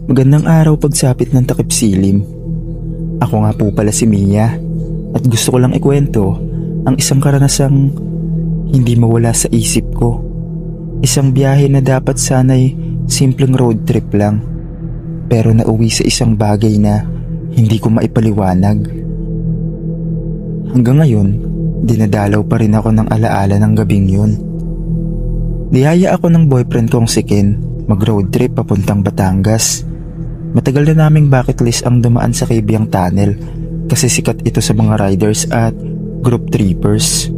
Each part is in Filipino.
Magandang araw pagsapit ng takip silim. Ako nga po pala si Mia at gusto ko lang ikwento ang isang karanasang hindi mawala sa isip ko. Isang biyahe na dapat sana'y simpleng road trip lang, pero nauwi sa isang bagay na hindi ko maipaliwanag. Hanggang ngayon, dinadalaw pa rin ako ng alaala ng gabing yun. Niyaya ako ng boyfriend kong si Ken mag-road trip papuntang Batangas. Matagal na naming bucket list ang dumaan sa Cabiang Tunnel kasi sikat ito sa mga riders at group trippers.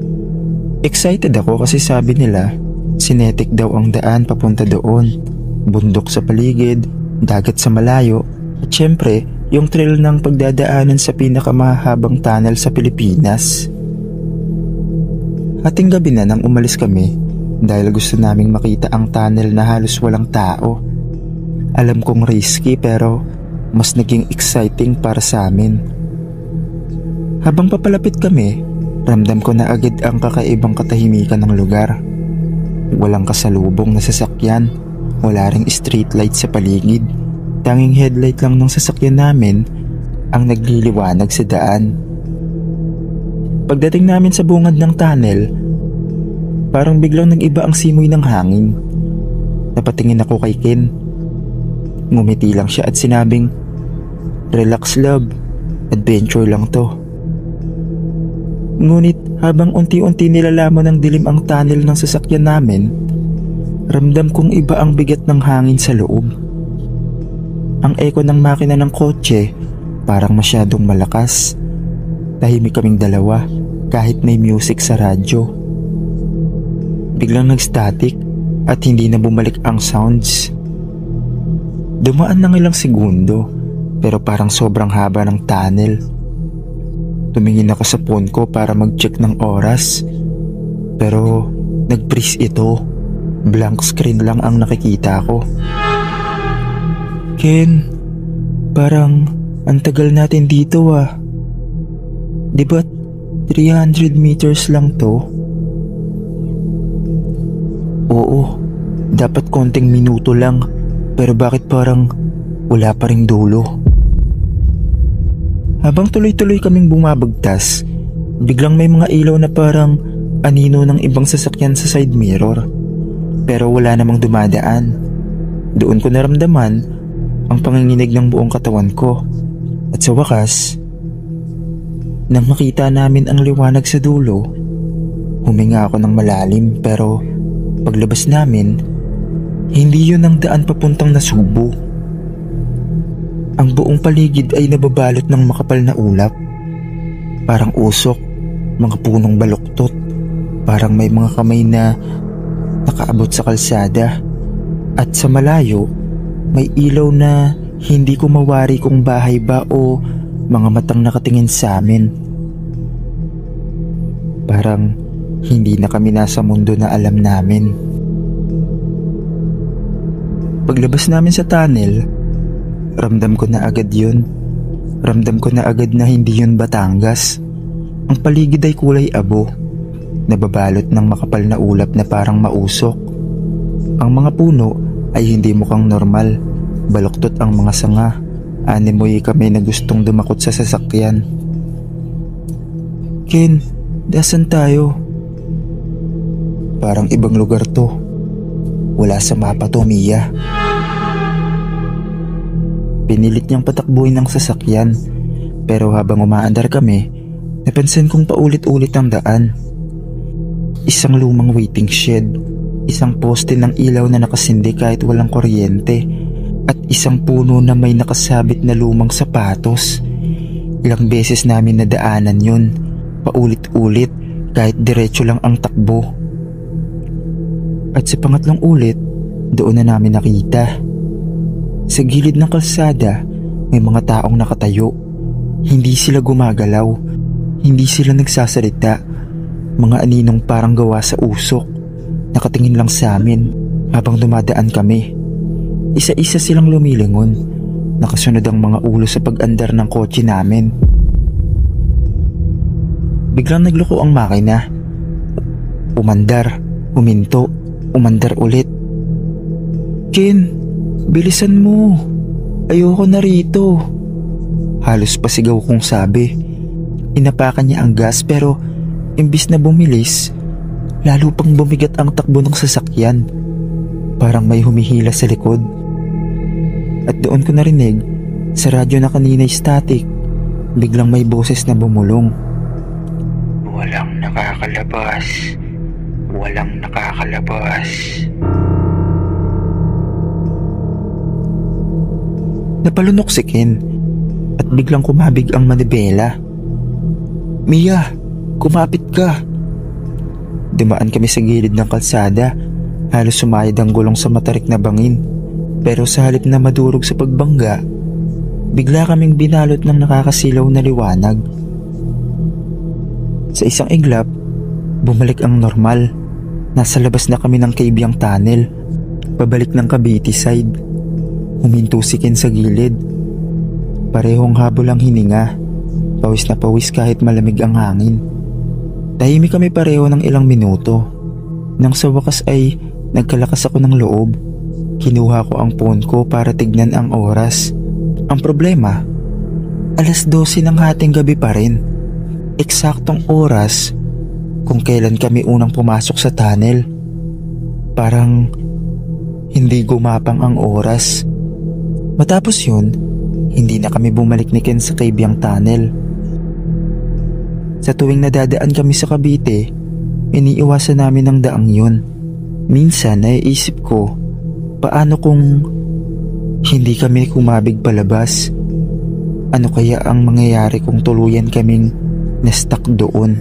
Excited ako kasi sabi nila sinetik daw ang daan papunta doon. Bundok sa paligid, dagat sa malayo, at syempre yung thrill ng pagdadaanan sa pinakamahabang tunnel sa Pilipinas. Hating gabi na nang umalis kami dahil gusto naming makita ang tunnel na halos walang tao. Alam kong risky pero mas naging exciting para sa amin. Habang papalapit kami, ramdam ko na agad ang kakaibang katahimikan ng lugar. Walang kasalubong na sasakyan, wala ring street light sa paligid. Tanging headlight lang ng sasakyan namin ang nagliliwanag sa daan. Pagdating namin sa bungad ng tunnel, parang biglang nag-iba ang simoy ng hangin. Napatingin ako kay Ken. Ngumiti lang siya at sinabing, "Relax love, adventure lang to." Ngunit habang unti-unti nilalamon ng dilim ang tunnel ng sasakyan namin, ramdam kong iba ang bigat ng hangin sa loob. Ang eko ng makina ng kotse parang masyadong malakas. Tahimik kaming dalawa kahit may music sa radyo. Biglang nag-static at hindi na bumalik ang sounds. Dumaan ng ilang segundo pero parang sobrang haba ng tunnel. Tumingin ako sa phone ko para mag-check ng oras, pero nag-freeze ito. Blank screen lang ang nakikita ko. "Ken, parang ang tagal natin dito ah. Di ba 300 meters lang to?" "Oo, dapat konting minuto lang, pero bakit parang wala pa ring dulo?" Habang tuloy-tuloy kaming bumabagtas, biglang may mga ilaw na parang anino ng ibang sasakyan sa side mirror. Pero wala namang dumadaan. Doon ko naramdaman ang panginginig ng buong katawan ko. At sa wakas, nang makita namin ang liwanag sa dulo, huminga ako ng malalim, pero paglabas namin, hindi yun ang daan papuntang Nasubo. Ang buong paligid ay nababalot ng makapal na ulap. Parang usok, mga punong baluktot, parang may mga kamay na nakaabot sa kalsada. At sa malayo, may ilaw na hindi ko mawari kung bahay ba o mga matang nakatingin sa amin. Parang hindi na kami nasa mundo na alam namin. Paglabas namin sa tunnel, ramdam ko na agad yun. Ramdam ko na agad na hindi yun Batangas. Ang paligid ay kulay abo, nababalot ng makapal na ulap na parang mausok. Ang mga puno ay hindi mukhang normal, baluktot ang mga sanga. Animoy kami na gustong dumakot sa sasakyan. "Ken, dasan tayo?" "Parang ibang lugar to. Wala sa mapa to, Mia." Pinilit niyang patakbuhin ng sasakyan, pero habang umaandar kami, napansin kong paulit-ulit ang daan. Isang lumang waiting shed, isang poste ng ilaw na nakasindi kahit walang kuryente, at isang puno na may nakasabit na lumang sapatos. Ilang beses namin nadaanan yun, paulit-ulit kahit diretso lang ang takbo. At sa pangatlong ulit, doon na namin nakita. Sa gilid ng kalsada, may mga taong nakatayo. Hindi sila gumagalaw, hindi sila nagsasalita. Mga aninong parang gawa sa usok, nakatingin lang sa amin habang dumadaan kami. Isa-isa silang lumilingon, nakasunod ang mga ulo sa pag-andar ng kotse namin. Biglang nagloko ang makina. Umandar, huminto, umandar ulit. "Ken, bilisan mo." Ayoko na rito. Halos pasigaw kong sabi. Inapakan niya ang gas pero imbis na bumilis, lalo pang bumigat ang takbo ng sasakyan. Parang may humihila sa likod. At doon ko narinig sa radyo na kanina'y static, biglang may boses na bumulong. Walang nakakalabas. Walang nakakalabas. Napalunok si Ken at biglang kumabig ang manibela. Mia, kumapit ka. Dumaan kami sa gilid ng kalsada. Halos sumayad ang gulong sa matarik na bangin. Pero sa halip na madurog sa pagbangga, bigla kaming binalot ng nakakasilaw na liwanag. Sa isang iglap, bumalik ang normal. Nasa labas na kami ng Kaibyang Tunnel, pabalik ng Cavite side. Huminto si Ken sa gilid. Parehong habol ang hininga. Pawis na pawis kahit malamig ang hangin. Tahimik kami pareho ng ilang minuto. Nang sa wakas ay nagkalakas ako ng loob. Kinuha ko ang phone ko para tignan ang oras. Ang problema, 12:00 ng hating gabi pa rin. Eksaktong oras kung kailan kami unang pumasok sa tunnel. Parang hindi gumapang ang oras. Matapos yun, hindi na kami bumalik ni Ken sa Kaibyang Tunnel. Sa tuwing nadadaan kami sa Cavite, iniiwasan namin ang daang yun. Minsan naiisip ko, paano kung hindi kami kumabig palabas? Ano kaya ang mangyayari kung tuluyan kaming na-stuck doon?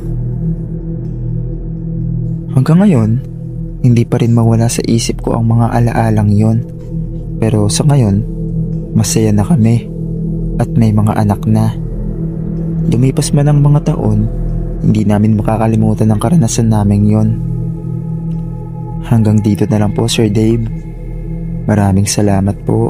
Hanggang ngayon, hindi pa rin mawala sa isip ko ang mga alaalang yon. Pero sa ngayon, masaya na kami at may mga anak na. Lumipas man ang mga taon, hindi namin makakalimutan ang karanasan namin yon. Hanggang dito na lang po, Sir Dave. Maraming salamat po.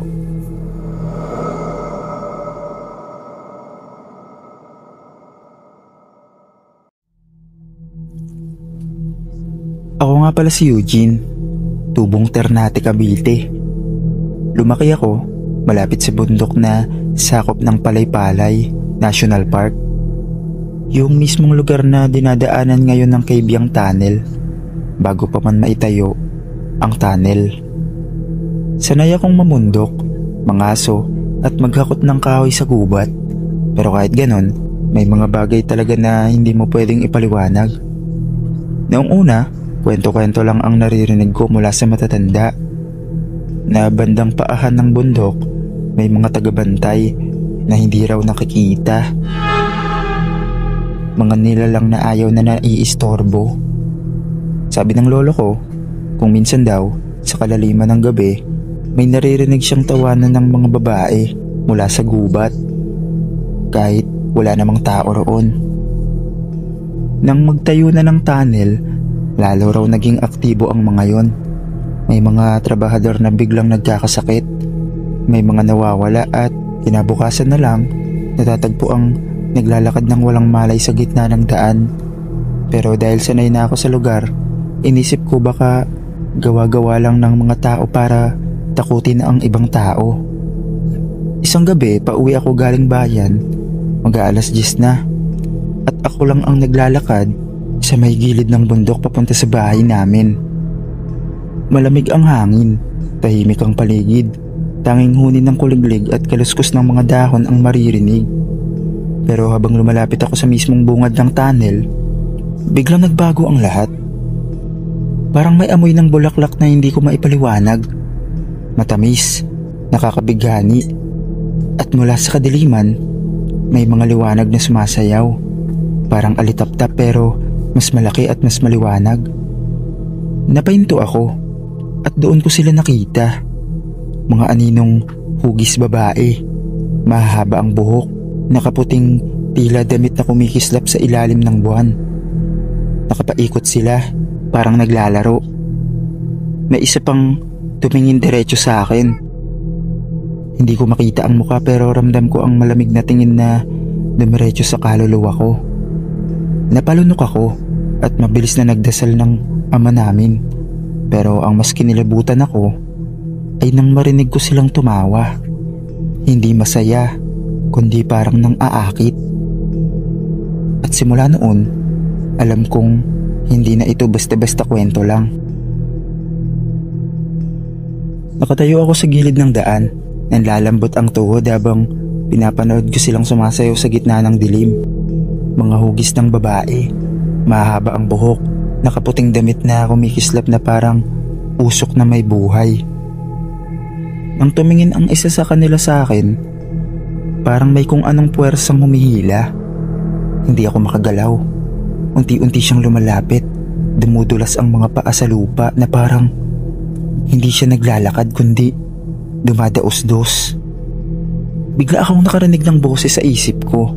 Ako nga pala si Eugene, tubong Ternate, Cavite. Lumaki ako malapit sa bundok na sakop ng Palaypalay National Park. Yung mismong lugar na dinadaanan ngayon ng Kaibyang Tunnel bago pa man maitayo ang tunnel. Sanay akong mamundok, mangaso at maghakot ng kahoy sa gubat. Pero kahit ganon, may mga bagay talaga na hindi mo pwedeng ipaliwanag. Noong una, kwento-kwento lang ang naririnig ko mula sa matatanda. Na bandang paahan ng bundok, may mga tagabantay na hindi raw nakikita. Mga nilalang na ayaw na naiistorbo. Sabi ng lolo ko, kung minsan daw, sa kalaliman ng gabi, may naririnig siyang tawanan ng mga babae mula sa gubat. Kahit wala namang tao roon. Nang magtayo na ng tunnel, lalo raw naging aktibo ang mga yon. May mga trabahador na biglang nagkakasakit. May mga nawawala at kinabukasan na lang natatagpo ang naglalakad ng walang malay sa gitna ng daan. Pero dahil sanay na ako sa lugar, inisip ko baka gawa-gawa lang ng mga tao para takutin ang ibang tao. Isang gabi, pauwi ako galing bayan. Mag-aalas 10 na. At ako lang ang naglalakad sa may gilid ng bundok papunta sa bahay namin. Malamig ang hangin, tahimik ang paligid. Tanging huni ng kuliglig at kaluskos ng mga dahon ang maririnig. Pero habang lumalapit ako sa mismong bungad ng tunnel, biglang nagbago ang lahat. Parang may amoy ng bulaklak na hindi ko maipaliwanag. Matamis, nakakabighani. At mula sa kadiliman, may mga liwanag na sumasayaw. Parang alitap-tap pero mas malaki at mas maliwanag. Napahinto ako at doon ko sila nakita. Mga aninong hugis babae. Mahaba ang buhok, nakaputing tila damit na kumikislap sa ilalim ng buwan. Nakapaikot sila, parang naglalaro. May isa pang tumingin diretso sa akin. Hindi ko makita ang muka pero ramdam ko ang malamig na tingin na dumiretso sa kaluluwa ko. Napalunok ako at mabilis na nagdasal ng ama namin. Pero ang mas kinilabutan ako ay nang marinig ko silang tumawa. Hindi masaya, kundi parang nang aakit. At simula noon, alam kong hindi na ito basta-basta kwento lang. Nakatayo ako sa gilid ng daan, nanlalambot ang tuhod habang pinapanood ko silang sumasayaw sa gitna ng dilim. Mga hugis ng babae, mahaba ang buhok, nakaputing damit na kumikislap na parang usok na may buhay. Nang tumingin ang isa sa kanila sa akin, parang may kung anong puwersang humihila. Hindi ako makagalaw. Unti-unti siyang lumalapit. Dumudulas ang mga paa sa lupa na parang hindi siya naglalakad kundi dumadaos-dos. Bigla akong nakarinig ng boses sa isip ko.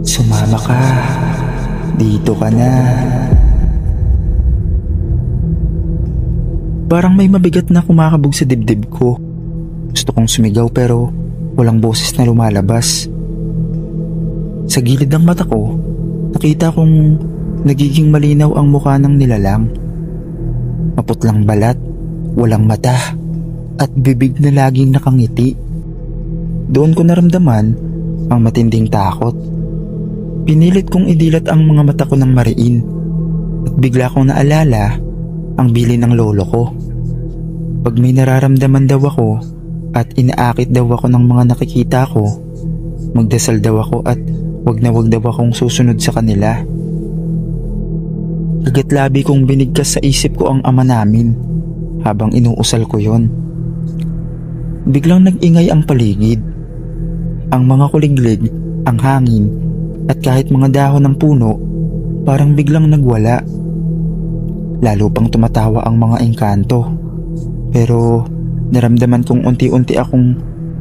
Sumama ka. Dito ka na. Parang may mabigat na kumakabog sa dibdib ko. Gusto kong sumigaw pero walang boses na lumalabas. Sa gilid ng mata ko, nakita kong nagiging malinaw ang mukha ng nilalang. Maputlang balat, walang mata, at bibig na laging nakangiti. Doon ko naramdaman ang matinding takot. Pinilit kong idilat ang mga mata ko ng mariin at bigla kong naalala ang bilin ng lolo ko. Pag may nararamdaman daw ako at inaakit daw ako ng mga nakikita ko, magdasal daw ako at wag na wag daw akong susunod sa kanila. Kagat-labi kong binigkas sa isip ko ang ama namin habang inuusal ko yon. Biglang nag-ingay ang paligid. Ang mga kuliglig, ang hangin, at kahit mga dahon ng puno parang biglang nagwala. Lalo pang tumatawa ang mga engkanto. Pero naramdaman kong unti-unti akong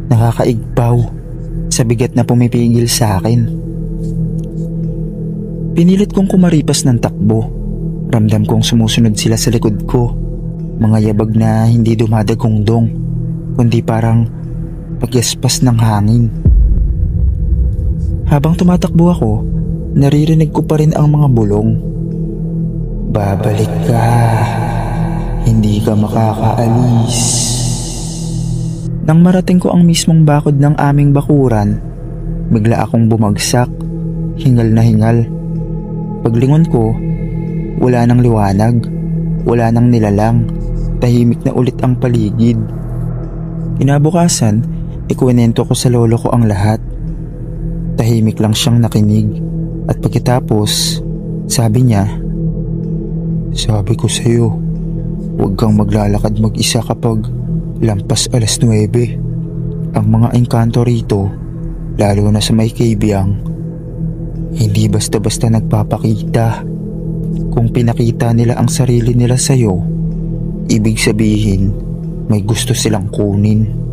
nakakaigpaw sa bigat na pumipigil sa akin. Pinilit kong kumaripas ng takbo. Ramdam kong sumusunod sila sa likod ko. Mga yabag na hindi dumadagongdong, kundi parang pagyaspas ng hangin. Habang tumatakbo ako, naririnig ko pa rin ang mga bulong. Babalik ka. Hindi ka makakaalis. Nang marating ko ang mismong bakod ng aming bakuran, bigla akong bumagsak, hingal na hingal. Paglingon ko, wala nang liwanag, wala nang nilalang, tahimik na ulit ang paligid. Kinabukasan, ikuwento ko sa lolo ko ang lahat. Tahimik lang siyang nakinig at pagkatapos, sabi niya, sabi ko sa'yo, huwag kang maglalakad mag-isa kapag lampas 9:00. Ang mga engkanto rito, lalo na sa may Kabyang, hindi basta-basta nagpapakita. Kung pinakita nila ang sarili nila sa'yo, ibig sabihin may gusto silang kunin.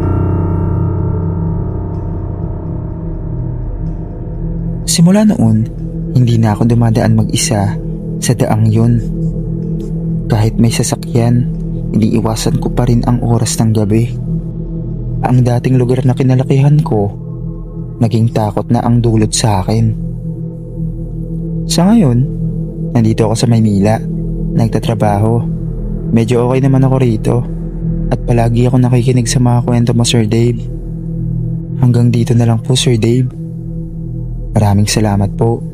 Simula noon, hindi na ako dumadaan mag-isa sa daang yun. Kahit may sasakyan, iniiwasan ko pa rin ang oras ng gabi. Ang dating lugar na kinalakihan ko, naging takot na ang dulot sa akin. Sa ngayon, nandito ako sa Maynila, nagtatrabaho. Medyo okay naman ako rito at palagi ako nakikinig sa mga kwento mo, Sir Dave. Hanggang dito na lang po, Sir Dave. Maraming salamat po.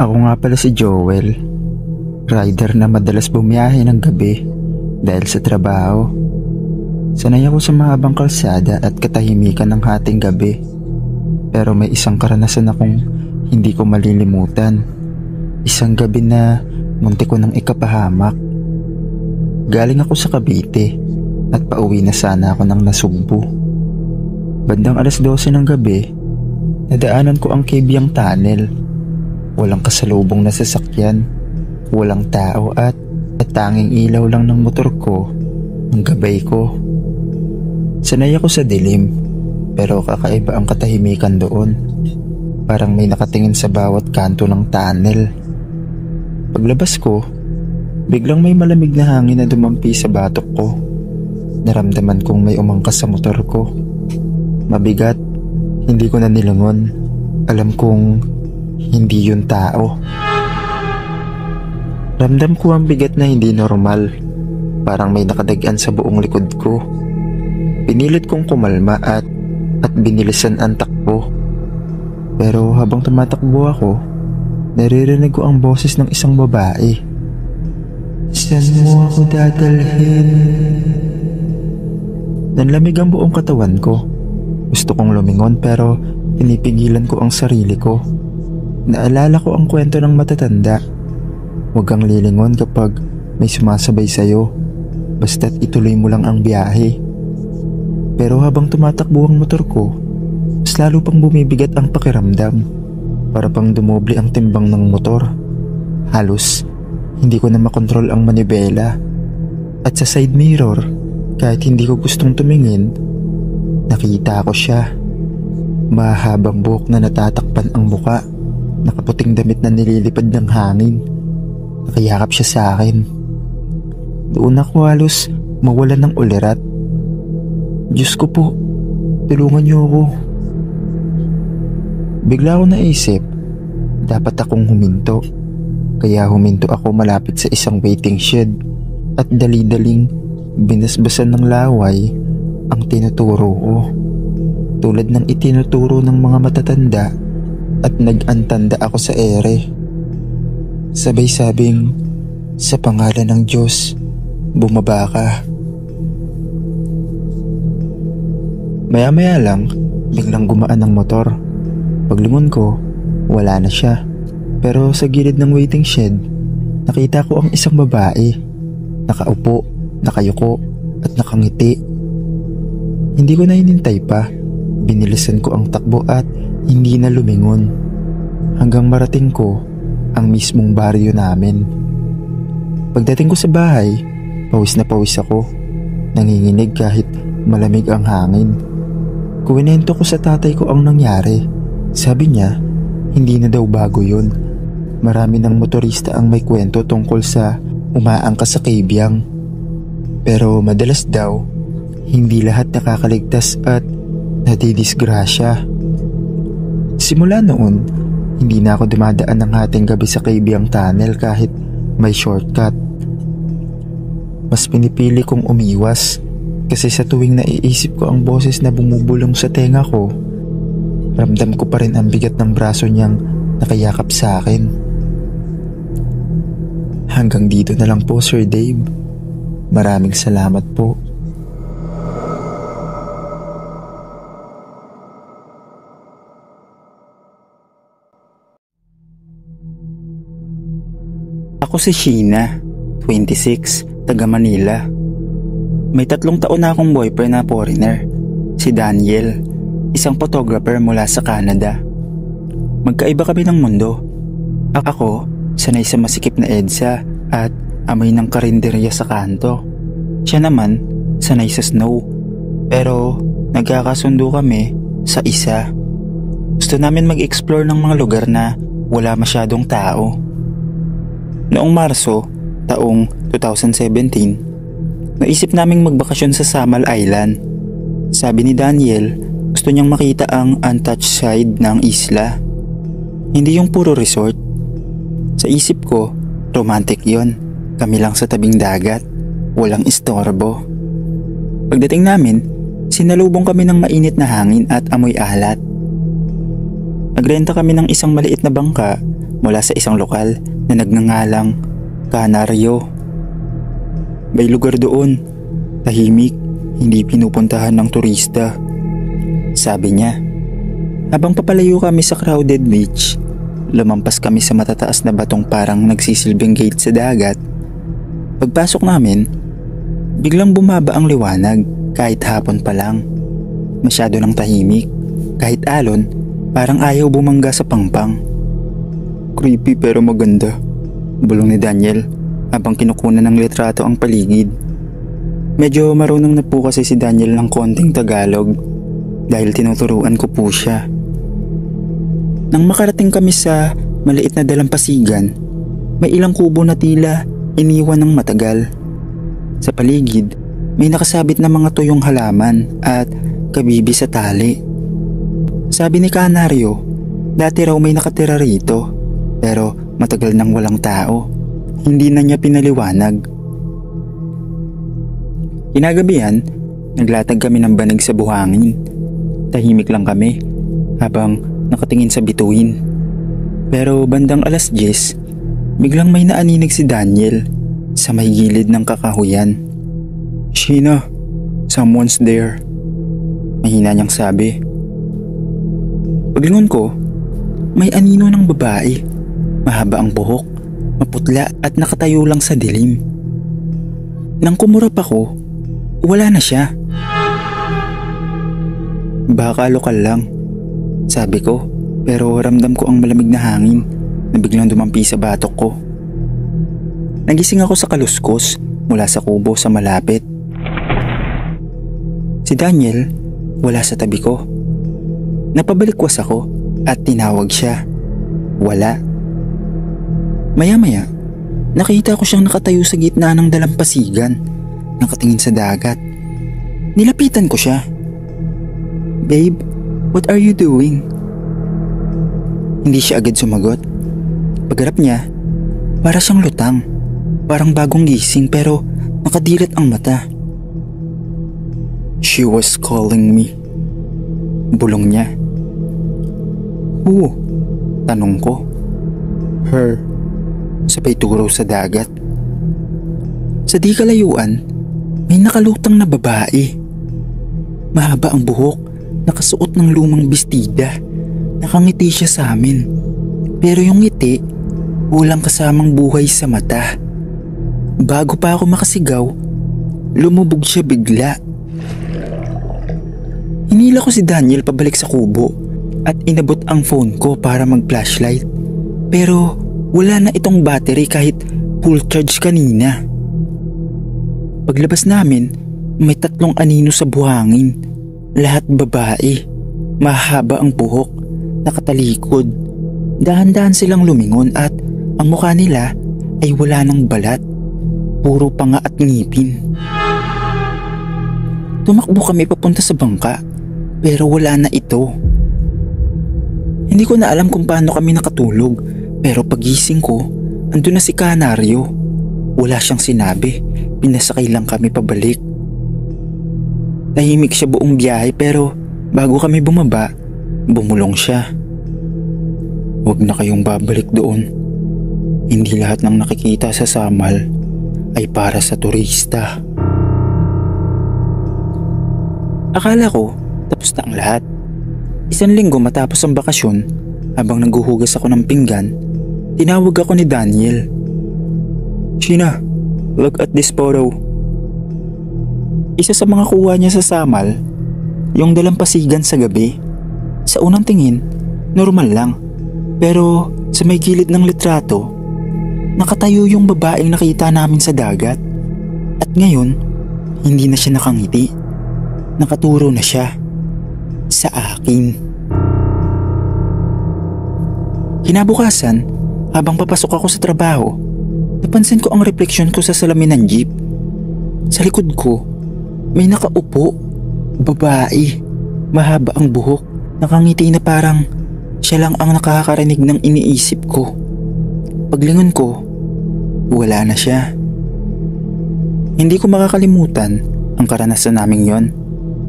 Ako nga pala si Joel, rider na madalas bumiyahe ng gabi dahil sa trabaho. Sanay ako sa mahabang kalsada at katahimikan ng hating gabi. Pero may isang karanasan akong hindi ko malilimutan. Isang gabi na muntik ko ng ikapahamak. Galing ako sa Cavite at pauwi na sana ako ng Nasugbu. Bandang 12:00 ng gabi, nadaanan ko ang Kabyang Tunnel. Walang kasalubong na sasakyan, walang tao at tanging ilaw lang ng motor ko ang gabay ko. Sanay ako sa dilim, pero kakaiba ang katahimikan doon. Parang may nakatingin sa bawat kanto ng tunnel. Paglabas ko, biglang may malamig na hangin na dumampi sa batok ko. Naramdaman kong may umangkas sa motor ko. Mabigat, hindi ko na nilingon. Alam kong hindi yun tao. Ramdam ko ang bigat na hindi normal. Parang may nakadagan sa buong likod ko. Pinilit kong kumalma at binilisan ang takbo. Pero habang tumatakbo ako, naririnig ko ang boses ng isang babae. "Saan mo ako dadalhin?" Nanlamig ang buong katawan ko. Gusto kong lumingon pero pinipigilan ko ang sarili ko. Naalala ko ang kwento ng matatanda. Huwag kang lilingon kapag may sumasabay sa'yo. Basta't ituloy mo lang ang biyahe. Pero habang tumatakbo ang motor ko, mas lalo pang bumibigat ang pakiramdam. Para pang dumoble ang timbang ng motor. Halos hindi ko na makontrol ang manibela. At sa side mirror, kahit hindi ko gustong tumingin, nakita ko siya. Mahabang buhok na natatakpan ang muka. Nakaputing damit na nililipad ng hangin. Nakayakap siya sa akin. Doon ako halos mawalan ng ulirat. "Diyos ko po, tulungan niyo ako." Bigla ko naisip, dapat akong huminto. Kaya huminto ako malapit sa isang waiting shed at dali-daling binasbasan ng laway ang tinuturo ko. Tulad ng itinuturo ng mga matatanda at nag-antanda ako sa ere. Sabay sabing, "Sa pangalan ng Diyos, bumaba ka." Maya-maya lang, biglang gumaan ang motor. Paglingon ko, wala na siya. Pero sa gilid ng waiting shed, nakita ko ang isang babae. Nakaupo, nakayuko, at nakangiti. Hindi ko na hinintay pa. Binilisan ko ang takbo at hindi na lumingon. Hanggang marating ko ang mismong baryo namin. Pagdating ko sa bahay, pawis na pawis ako. Nanginginig kahit malamig ang hangin. Kuwinento ko sa tatay ko ang nangyari. Sabi niya, hindi na daw bago yun. Marami ng motorista ang may kwento tungkol sa umaangkas sa kaybyang. Pero madalas daw, hindi lahat nakakaligtas at nadidisgrasya. Simula noon, hindi na ako dumadaan ng hating gabi sa Kaybyang Tunnel kahit may shortcut. Mas pinipili kong umiwas kasi sa tuwing naiisip ko ang boses na bumubulong sa tenga ko, ramdam ko pa rin ang bigat ng braso niyang nakayakap sa akin. Hanggang dito na lang po, Sir Dave. Maraming salamat po. Ako si Sheena, 26, taga Manila. May 3 taon na akong boyfriend na foreigner, si Daniel, isang photographer mula sa Canada. Magkaiba kami ng mundo. Ako, sanay sa masikip na EDSA at amoy ng karinderya sa kanto. Siya naman, sanay sa snow. Pero nagkakasundo kami sa isa. Gusto namin mag-explore ng mga lugar na wala masyadong tao. Noong Marso, taong 2017, naisip naming magbakasyon sa Samal Island. Sabi ni Daniel, gusto niyang makita ang untouched side ng isla. Hindi yung puro resort. Sa isip ko, romantic yon. Kami lang sa tabing dagat, walang istorbo. Pagdating namin, sinalubong kami ng mainit na hangin at amoy alat. Nagrenta kami ng isang maliit na bangka mula sa isang lokal na nagngangalang Kanaryo. May lugar doon, tahimik, hindi pinupuntahan ng turista. Sabi niya. Habang papalayo kami sa crowded beach, lumampas kami sa matataas na batong parang nagsisilbing gate sa dagat. Pagpasok namin, biglang bumaba ang liwanag kahit hapon pa lang. Masyado ng tahimik, kahit alon, parang ayaw bumangga sa pangpang. Creepy pero maganda, bulong ni Daniel habang kinukunan ng litrato ang paligid. Medyo marunong na po kasi si Daniel ng konting Tagalog dahil tinuturuan ko po siya. Nang makarating kami sa maliit na dalampasigan, may ilang kubo na tila iniwan ng matagal. Sa paligid, may nakasabit na mga tuyong halaman at kabibi sa tali. Sabi ni Kanaryo, Dati raw may nakatira rito, pero matagal nang walang tao. Hindi na niya pinaliwanag. Kinagabihan, naglatag kami ng banig sa buhangin. Tahimik lang kami habang nakatingin sa bituin. Pero bandang 10:00, biglang may naaninig si Daniel sa may gilid ng kakahuyan. "Sheena, someone's there," mahina niyang sabi. Paglingon ko, may anino ng babae. Mahaba ang buhok, maputla at nakatayo lang sa dilim. Nang kumurap ako, wala na siya. "Baka lokal lang," sabi ko, pero ramdam ko ang malamig na hangin na biglang dumampi sa batok ko. Nagising ako sa kaluskos mula sa kubo sa malapit. Si Daniel wala sa tabi ko. Napabalikwas ako at tinawag siya. Wala. Maya-maya, nakita ko siyang nakatayo sa gitna ng dalampasigan, nakatingin sa dagat. Nilapitan ko siya. "Babe, what are you doing?" Hindi siya agad sumagot. Pagharap niya, para siyang lutang. Parang bagong gising pero nakadilat ang mata. "She was calling me," bulong niya. "Who?" tanong ko. "Her," sabay turo sa dagat. Sa di kalayuan, may nakalutang na babae. Mahaba ang buhok, nakasuot ng lumang bestida. Nakangiti siya sa amin. Pero yung ngiti, walang kasamang buhay sa mata. Bago pa ako makasigaw, lumubog siya bigla. Hinila ko si Daniel pabalik sa kubo at inabot ang phone ko para mag-flashlight. Pero wala na itong battery kahit full charge kanina. Paglabas namin, may 3 anino sa buhangin. Lahat babae. Mahaba ang buhok, nakatalikod. Dahan-dahan silang lumingon at ang mukha nila ay wala ng balat. Puro panga at ngipin. Tumakbo kami papunta sa bangka pero wala na ito. Hindi ko na alam kung paano kami nakatulog pero pagising ko, andun na si Kanaryo. Wala siyang sinabi, pinasakay lang kami pabalik. Tahimik siya buong biyahe pero bago kami bumaba, bumulong siya. "Huwag na kayong babalik doon. Hindi lahat ng nakikita sa Samal ay para sa turista." Akala ko tapos na ang lahat. 1 linggo matapos ang bakasyon, habang naghuhugas ako ng pinggan, tinawag ako ni Daniel. "Sheena, look at this photo." Isa sa mga kuha niya sa Samal, yung dalampasigan sa gabi. Sa unang tingin, normal lang. Pero sa may gilid ng litrato, nakatayo yung babaeng nakita namin sa dagat. At ngayon, hindi na siya nakangiti. Nakaturo na siya sa akin. Kinabukasan, habang papasok ako sa trabaho, napansin ko ang refleksyon ko sa salamin ng jeep. Sa likod ko, may nakaupo, babae, mahaba ang buhok, nakangiti na parang siya lang ang nakakarinig ng iniisip ko. Paglingon ko, wala na siya. Hindi ko makakalimutan ang karanasan naming yon.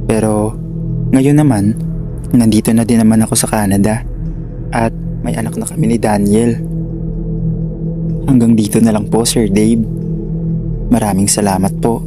Pero ngayon naman, nandito na din naman ako sa Canada at may anak na kami ni Daniel. Hanggang dito na lang po, Sir Dave. Maraming salamat po.